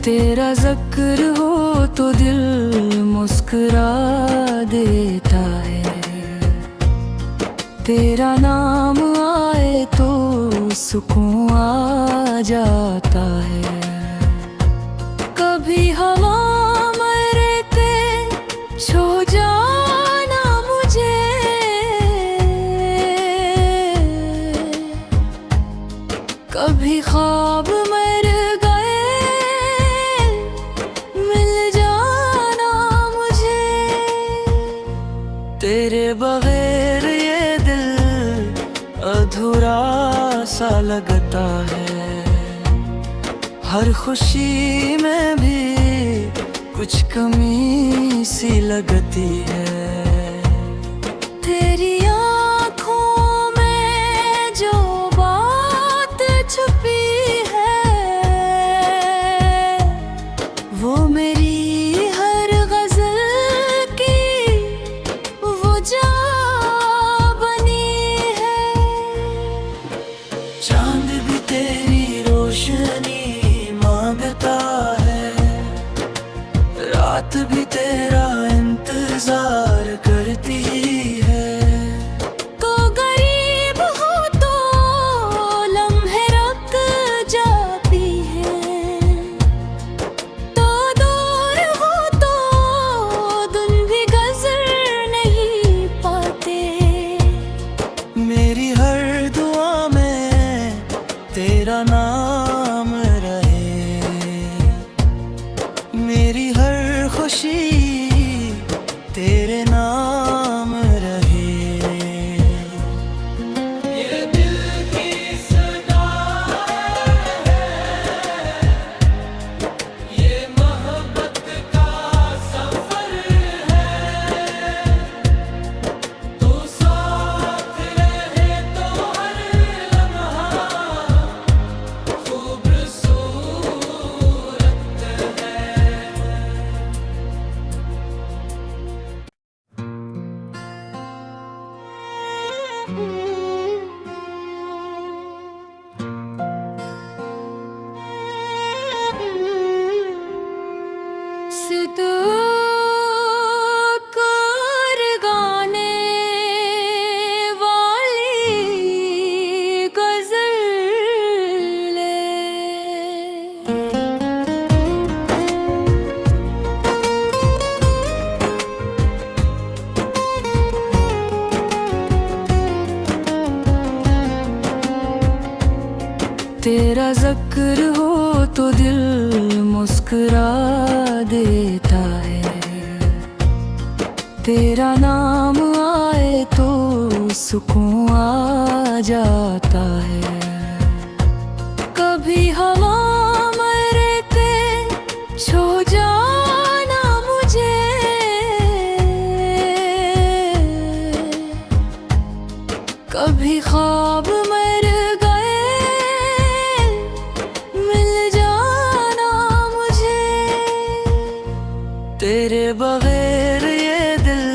तेरा जिक्र हो तो दिल मुस्कुरा देता है, तेरा नाम आए तो सुकून आ जाता है। कभी हवा मेरे ते छो जाना मुझे, कभी ख्वाब मर गए मिल जाना मुझे। तेरे बगैर ये दिल अधूरा सा लगता है, हर खुशी में भी कुछ कमी सी लगती है। तेरी आँखों में जो बात छुपी है, वो मेरी हर गज़ल की वो जा बनी है। चांद भी तेरी रोशनी मांगता है, रात भी तेरा इंतजार करती है। तो गरीब हो तो लम्हे रख जाती है, तो दूर हो तो दिन भी गुज़र नहीं पाते। मेरी हर दुआ में तेरा नाम रहे, मेरी हर खुशी तेरे नाम रहे। ये दिल की सदा है, ये मोहब्बत का सफर है। तू साथ रहे तो हर लम्हा खूबसूरत है। सितार गाने वाली तेरा जिक्र हो तो दिल मुस्कुरा देता है, तेरा नाम आए तो सुकून आ जाता है। कभी हवा मेरे ते छो जाना मुझे, कभी ख्वाब मर गए मिल जाना मुझे। तेरे बगैर ये दिल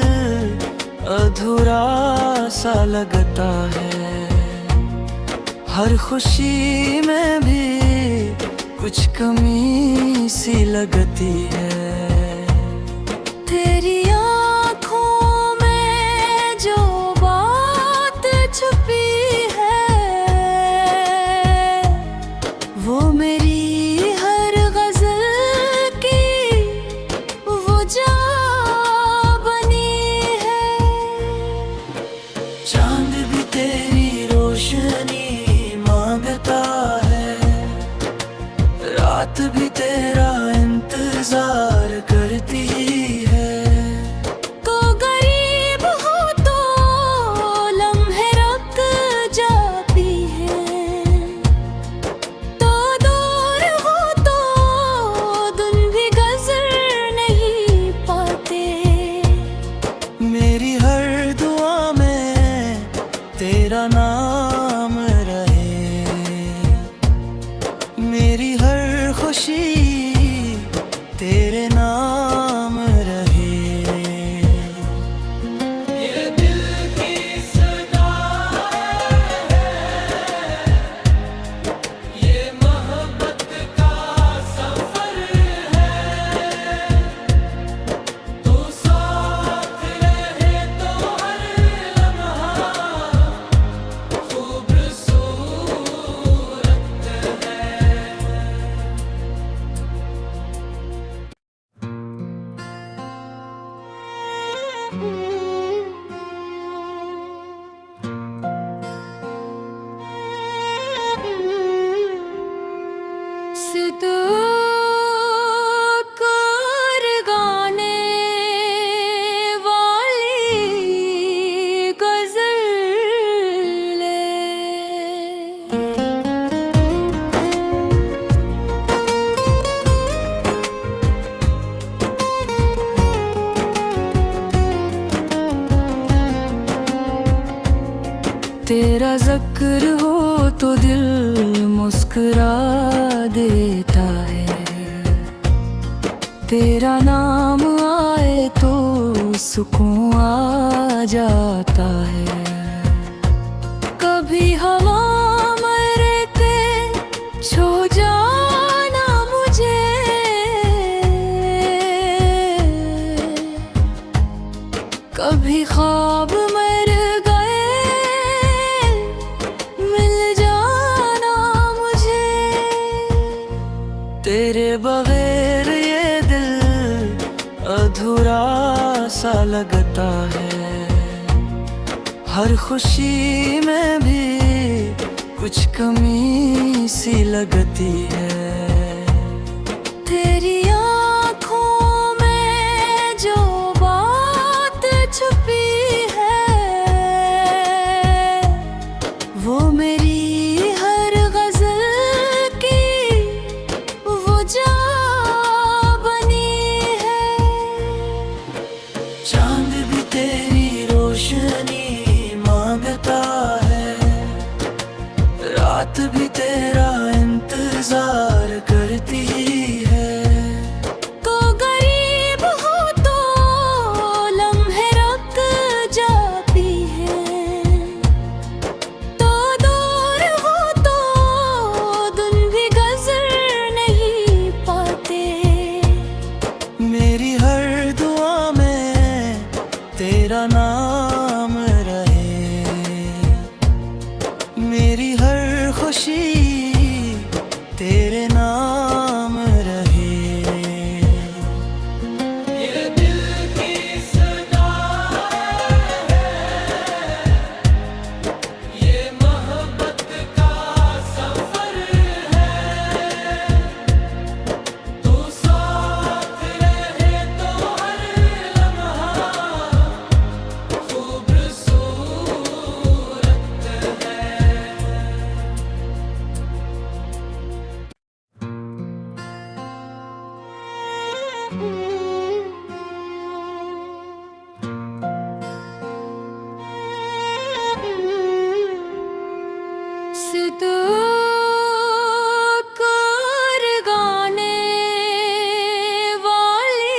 अधूरा सा लगता है, हर खुशी में भी कुछ कमी सी लगती है। तेरी आँखों में जो बात छुपी है, वो मेरी हर गज़ल की वो जा बनी है। चांद भी तेरी रोशनी मांगता है, रात भी तेरा इंतजार करती है। तो गरीब हो तो लम्हे रख जाती है, तो दूर हो तो दिन भी गुज़र नहीं पाते। मेरी हर दुआ में तेरा नाम रहे, मेरी हर खुशी तेरे नाम रहे। ये दिल की सदा है, ये मोहब्बत का सफर तेरा जिक्र हो तो दिल मुस्कुरा देता है, तेरा नाम आए तो सुकून आ जाता है। कभी हवा मेरे पे छो जाना मुझे, कभी ख्वाब मर गए मिल जाना मुझे। तेरे बगैर ये दिल अधूरा सा लगता है, हर खुशी में भी कुछ कमी सी लगती है। तेरी आँखों में जो बात छुपी है, वो मेरी हर गज़ल की वो जा बनी है। चांद भी तेरी रोशनी मांगता है, रात भी तेरा इंतजार करती है। तो गरीब हो तो लम्हे रख जाती है, तो दूर हो तो दिन भी गुजर नहीं पाते। मेरी हर दुआ में तेरा नाम रहे, मेरी हर खुशी तेरे नाम रहे। ये दिल की सदा है, ये मोहब्बत का सफर है। तू साथ रहे तो हर लम्हा खूबसूरत है। सितार गाने वाली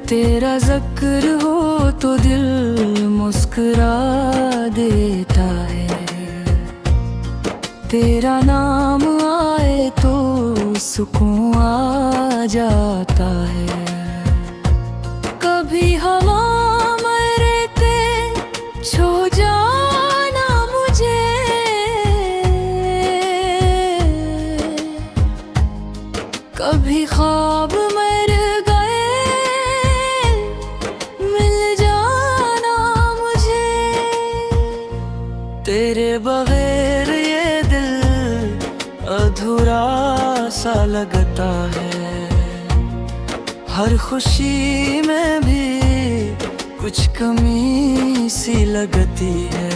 तेरा जिक्र हो तो दिल मुस्कुरा देता है, तेरा नाम आए तो सुकून आ जाता है। कभी हवा मेरे पे छो जाना मुझे, कभी ख्वाब मर गए मिल जाना मुझे। तेरे बगैर ये दिल अधूरा सा लगता है, हर खुशी में भी कुछ कमी सी लगती है।